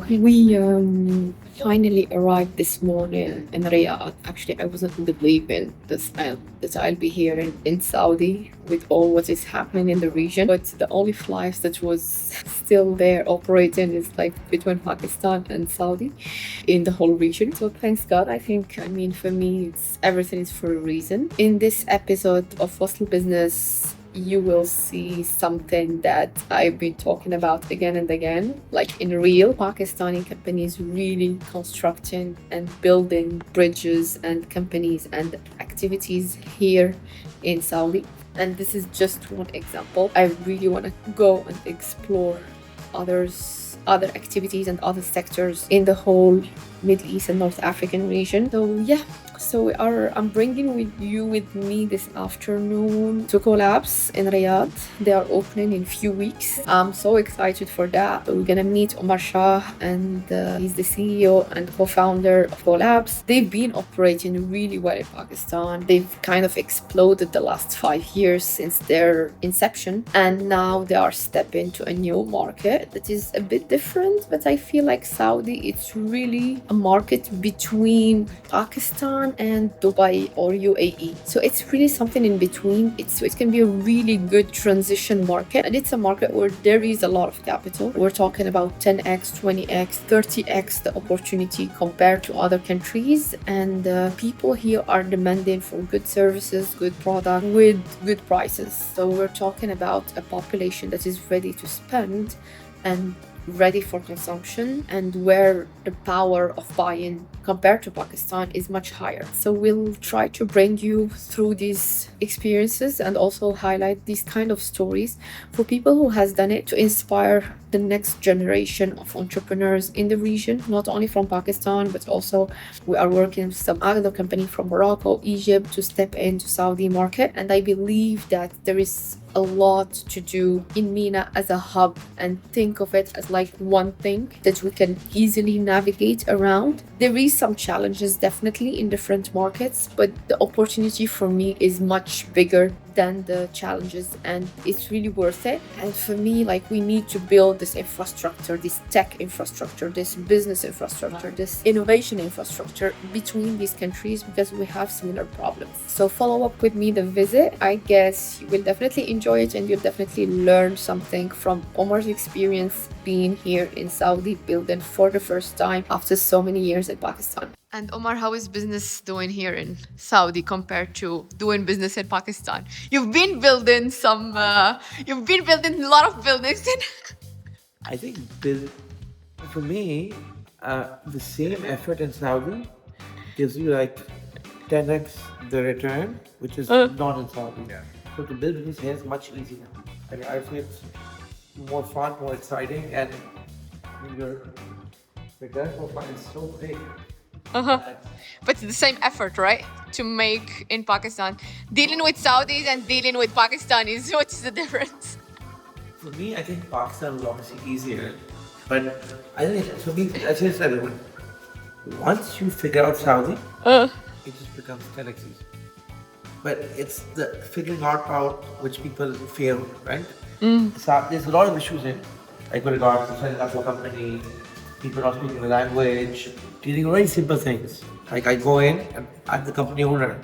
We finally arrived this morning in Riyadh. Actually, I wasn't believing this that I'll be here in Saudi with all what is happening in the region. But the only flights that was still there operating is like between Pakistan and Saudi in the whole region. So thanks God. I mean, for me, it's everything is for a reason. In this episode of Wasssl Business, you will see something that I've been talking about again and again, like in real Pakistani companies really constructing and building bridges and companies and activities here in Saudi. And this is just one example. I really want to go and explore other activities and other sectors in the whole Middle East and North African region. I'm bringing with me this afternoon to Collabs in Riyadh. They are opening in few weeks. I'm so excited for that. We're gonna meet Omar Shah, and he's the CEO and co-founder of Collabs. They've been operating really well in Pakistan. They've kind of exploded the last 5 years since their inception, and now they are stepping to a new market that is a bit different. But I feel like Saudi, it's really a market between Pakistan and Dubai or UAE. So it's really something in between. It can be a really good transition market, and it's a market where there is a lot of capital. We're talking about 10x, 20x, 30x the opportunity compared to other countries, and people here are demanding for good services, good product with good prices. So we're talking about a population that is ready to spend and ready for consumption, and where the power of buying compared to Pakistan is much higher. So we'll try to bring you through these experiences and also highlight these kind of stories for people who has done it, to inspire the next generation of entrepreneurs in the region, not only from Pakistan, but also we are working with some other company from Morocco, Egypt, to step into Saudi market. And I believe that there is a lot to do in MENA as a hub, and think of it as like one thing that we can easily navigate around. There is some challenges definitely in different markets, but the opportunity for me is much bigger than the challenges, and it's really worth it. And for me, like, we need to build this infrastructure, this tech infrastructure, this business infrastructure, this innovation infrastructure between these countries, because we have similar problems. So follow up with me the visit. I guess you will definitely enjoy it, and you'll definitely learn something from Omar's experience being here in Saudi, building for the first time after so many years in Pakistan. And Omar, how is business doing here in Saudi compared to doing business in Pakistan? You've been building a lot of buildings. I think for me, the same effort in Saudi gives you like 10x the return, which is not in Saudi. Yeah. So to build business here is much easier. I mean, I feel it's more fun, more exciting, and your return profile is so big. But it's the same effort, right? To make in Pakistan. Dealing with Saudis and dealing with Pakistanis, what's the difference? For me, I think Pakistan is obviously easier, but I think for me, I say to everyone, once you figure out Saudi, it just becomes 10x easy. But it's the figuring out which people fail, right? So there's a lot of issues in, like with regards to setting up a company, people not speaking the language, dealing with very simple things. Like I go in and I'm the company owner.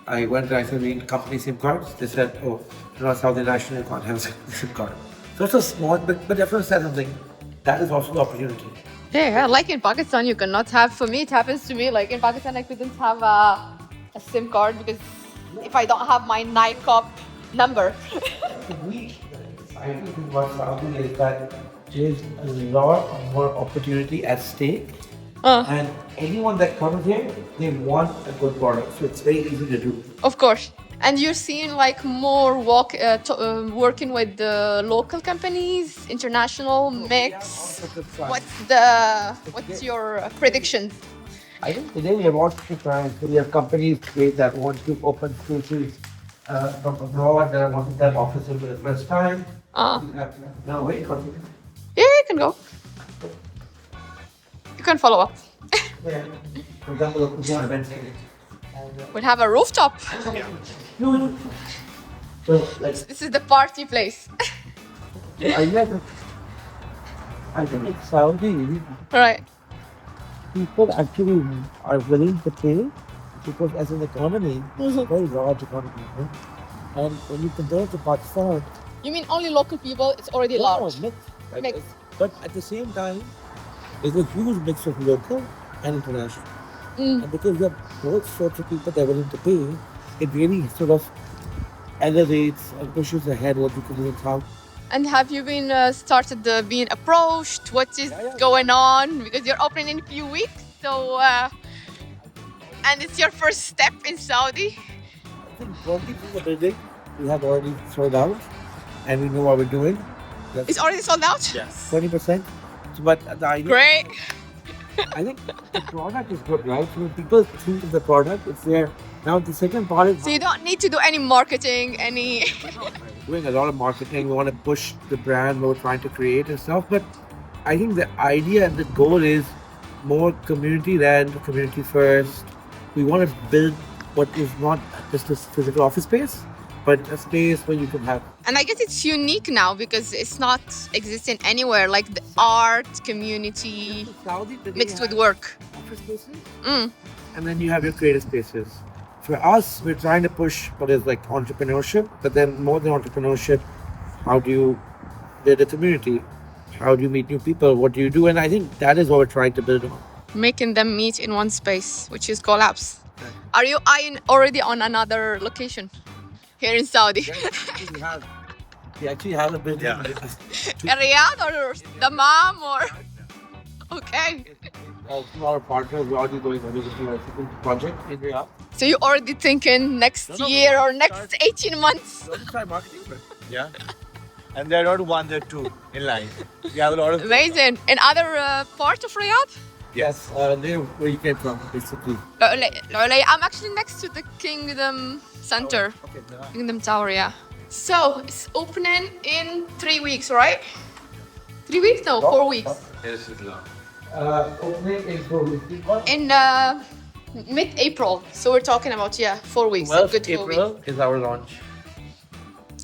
I went and I said, we need company SIM cards. They said, oh, you're not Saudi national, you can't have a SIM card. So it's a small, but everyone said something. That is also the opportunity. Yeah, like in Pakistan, you cannot have, for me, it happens to me, like in Pakistan, I couldn't have a SIM card because if I don't have my NICOP number. I think what Saudi is that there's a lot more opportunity at stake. And anyone that comes here, they want a good product. So it's very easy to do. Of course. And you're seeing like more working with the local companies, international mix. What's your predictions? I think today we have also trying. So we have companies that want to open schools from abroad, that want to have offices for the first time. No, wait. Yeah, you can go. You can follow up. Yeah. For example, We'll have a rooftop. So, This is the party place. I I think in Saudi, Right. people actually are willing to pay because as an economy, it's a very large economy. Right? And when you compare it to Pakistan, You mean only local people? It's already no, large. mix. Like, Mix. but at the same time, it's a huge mix of local and international. And because you have both sorts of people that are willing to pay, it really sort of elevates and pushes ahead what you can do in South. And have you been started being approached? What is Yeah. going on? Because you're opening in a few weeks, so and it's your first step in Saudi. I think 20 from the building we have already sold out, and we know what we're doing. That's It's already sold out. yes. 20%. But the idea, Great. I think the product is good, right? So when people think of the product, it's there. Now the second part is So you don't need to do any marketing, any. doing a lot of marketing. We want to push the brand we're trying to create and stuff. But I think the idea and the goal is more community-led, community first. We want to build what is not just a physical office space, but a space where you can have. And I guess it's unique now because it's not existing anywhere, like the art community Saudi today mixed with has work. office spaces, Mm. and then you have your creative spaces. For us, we're trying to push what is like entrepreneurship, but then more than entrepreneurship, how do you build a community? How do you meet new people? What do you do? And I think that is what we're trying to build on. Making them meet in one space, which is Collabs. Are you eyeing already on another location here in Saudi? We actually have a building. Riyadh or Dammam or. Okay. Our partners, we're already going on a project in Riyadh. So you're already thinking next year or next 18 months? We'll try marketing, but Yeah. And there are not one, there are two in line. We have a lot of. Amazing. In other part of Riyadh? yes, there where you came from, basically. I'm actually next to the Kingdom Center. Okay, Kingdom Tower, yeah. So it's opening in 3 weeks, right? 3 weeks? No, 4 weeks. Yes, it's long. Opening in 4 weeks. In mid-April. So we're talking about 4 weeks. a good 4 weeks. April is our launch.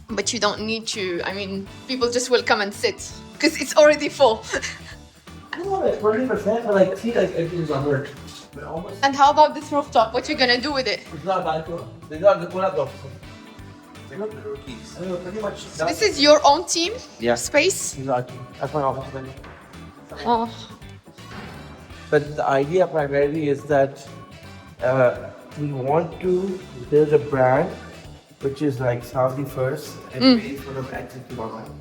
But you don't need to. I mean, people just will come and sit because it's already full. No, like 20%, but like, see, like everything's under. But almost. And how about this rooftop? What you gonna do with it? It's not bad. They got the pull-up box. Pretty much. So this is your own team Yeah. space. Exactly. That's my office building. Oh, But the idea primarily is that we want to build a brand which is like Saudi first and based on the execute online.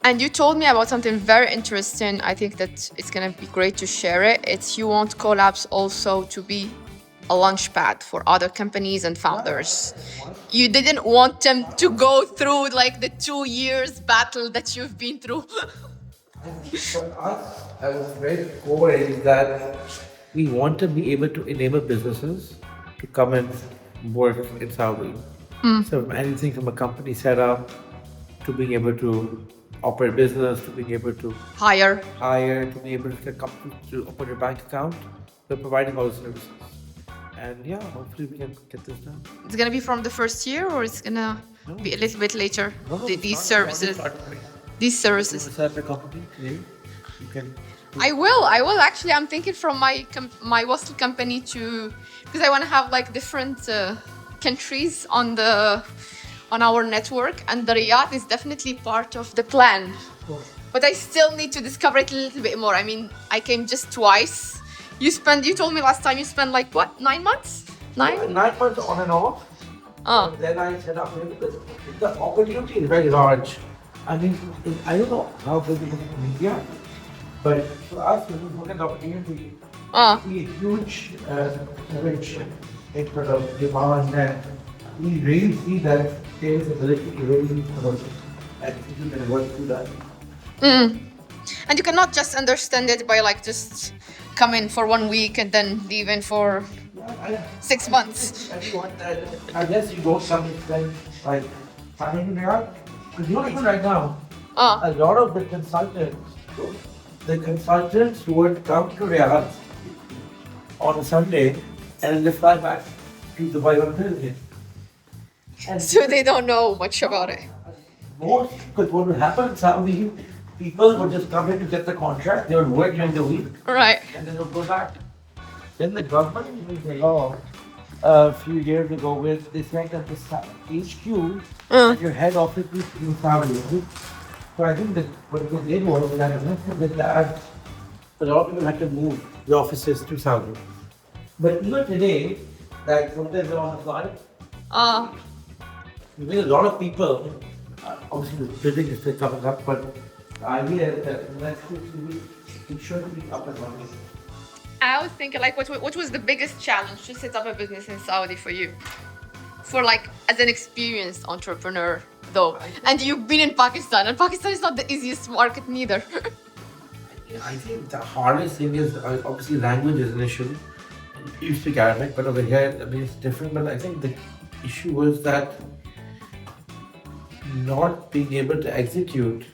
and you told me about something very interesting. I think that it's gonna be great to share it. It's you want Collabs also to be a launchpad for other companies and founders. You didn't want them to go through like the 2 years battle that you've been through. For us, at its very core is that we want to be able to enable businesses to come and work in Saudi. So anything from a company setup to being able to operate business, to being able to Higher. hire, to be able to get company to open your bank account, we're providing all the services. And yeah, hopefully we can get this done. It's gonna be from the first year, or it's gonna be a little bit later. These Start- services. start- These services. Set up a company today. You can. I will actually. I'm thinking from my Wasssl company to, because I want to have like different countries on our network, and the Riyadh is definitely part of the plan. But I still need to discover it a little bit more. I mean, I came just twice. You told me last time you spent like what, 9 months? 9? 9 months on and off. Oh. Then I set up because the opportunity is very large. I mean, I don't know how big it is in India, but for us, when we look at the opportunity, we see a huge challenge in terms of demand, and we really see that there is ability to really execute and work through that. And you cannot just understand it by like just coming for 1 week and then leaving for 6 months. Everyone that, unless you go some extent, like finding there, because you know, even right now, a lot of the consultants who would come to Riyadh on a Sunday and then they fly back to Dubai on Thursday. And So they don't know much about it. most, because what will happen in Saudi people would just come in to get the contract. They would work during the week, Right. and then they would go back. Then the government was like, oh, a few years ago, with they said that the HQ, your head office is in Saudi. So I think that what they did was that with that, a lot of people had to move the offices to Saudi. But even today, like sometimes they're on the flight, a lot of people, obviously the building is still coming up, but the idea is that in the next 2 weeks, it should be up and running. I was thinking, like, what was the biggest challenge to set up a business in Saudi for you? For like, as an experienced entrepreneur, though. And you've been in Pakistan, and Pakistan is not the easiest market neither. I think the hardest thing is obviously language is an issue. You speak Arabic, but over here, I mean, it's different. But I think the issue was that not being able to execute.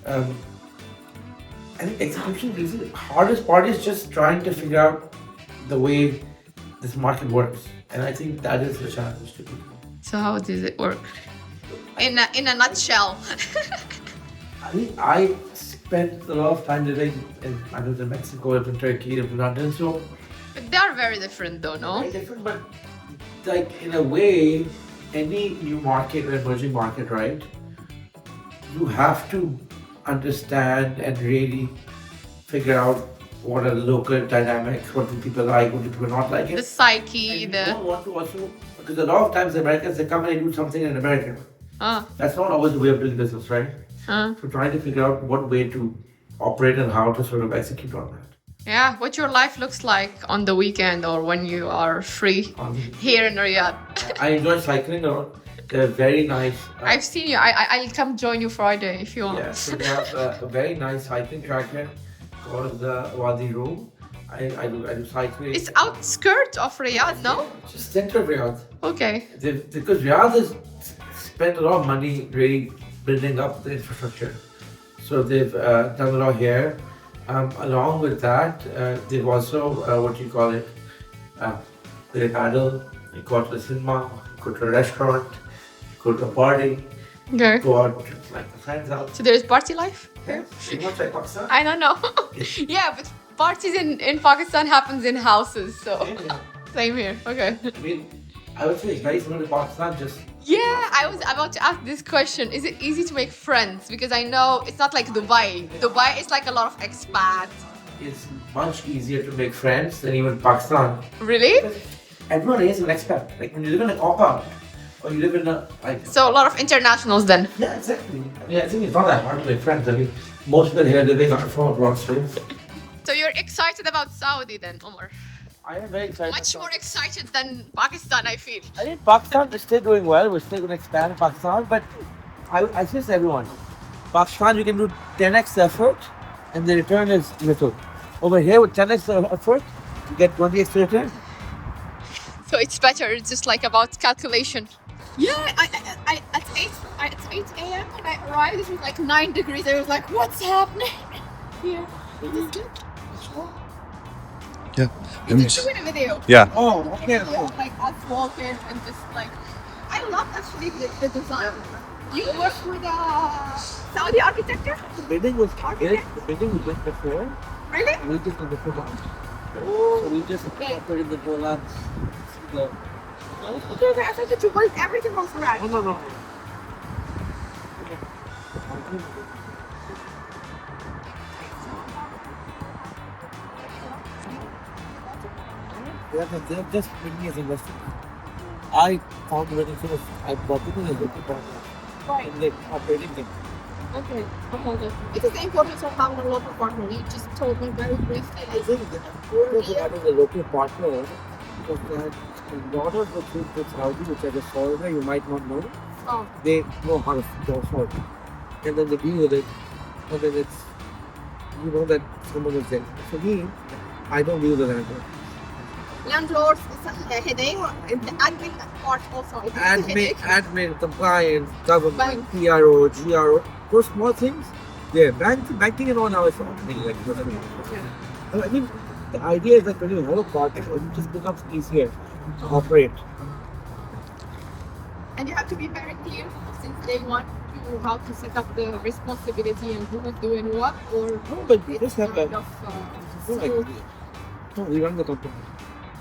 I think execution is the hardest part is just trying to figure out the way this market works. And I think that is the challenge to people. So how does it work? In a nutshell. I think I spent a lot of time living in, I lived in Mexico, lived in Turkey, lived in London, so But they are very different though, no? very different, but like in a way, any new market or emerging market, right? You have to understand and really figure out what are the local dynamics, what do people like, what do people not like. The psyche, And you don't want to also, because a lot of times Americans, they come and they do something in America. That's not always the way of doing business, right? So trying to figure out what way to operate and how to sort of execute on that. Yeah, what your life looks like on the weekend or when you are free here in Riyadh. I enjoy cycling a lot. They're very nice. I've seen you. I'll come join you Friday if you want. Yeah, so they have a very nice cycling track here called the Walee Room. I do cycling. It's outskirts of Riyadh, no? Just center of Riyadh. Okay. Because Riyadh has spent a lot of money really building up the infrastructure. So they've done a lot here. Along with that, they've also, what you call it, they paddle, you go to the cinema, go to a restaurant, go to a party, Okay. go out with like the friends out. So there's party life? Yeah, pretty much like Pakistan. I don't know. Yeah, but parties in Pakistan happens in houses, so Yeah. same here. Okay. I mean, I would say it's very similar to Pakistan, just Yeah, I was about to ask this question. Is it easy to make friends? Because I know it's not like Dubai. Dubai is like a lot of expats. it's much easier to make friends than even Pakistan. Really? Everyone is an expat. Like when you live in a compound or you live in a like. So a lot of internationals then. Yeah, exactly. I mean, I think it's not that hard to make friends. I mean, most people here living are from abroad, so So you're excited about Saudi then, Omar? I am very excited. Much more excited than Pakistan, I feel. I think Pakistan is still doing well. We're still going to expand in Pakistan, but I suggest everyone. Pakistan, you can do 10x effort, and the return is little. Over here, with 10x effort, you get 20x return. So it's better. It's just like about calculation. Yeah, I at 8 a.m. when I arrived, it was like 9 degrees. I was like, what's happening here? Is this good? Yeah. You're doing a video. Yeah. Oh, okay. Yeah, like us walking and just like, I love actually the design. You work with Saudi architecture? The building was built. The building was built before. Really? We just did the full house. So we just put in the whole house. Okay, I thought that you built everything from scratch. No. They're just with me as investors. I found when I brought it in a local partner. Right. And they operating them. Okay. It is the importance of having a local partner. You just told me very briefly. I think that because of having a local partner, because that a lot of the things with Saudi, which are just foreigner, you might not know, they know how to go forward. And then they deal with it, and then it's, you know that someone is there. For me, I don't deal with landlord. Landlords is a headache. The admin part also. It is a headache. Admin, compliance, government, Bank. PRO, GRO, those small things, yeah, banking and all now is something like that. I mean, the idea is that when you have a partner, it just becomes easier to operate. And you have to be very clear since day one. You you how to set up the responsibility and who is doing what, or No, but we just have kind a. of No, like, smooth? no, we run the company.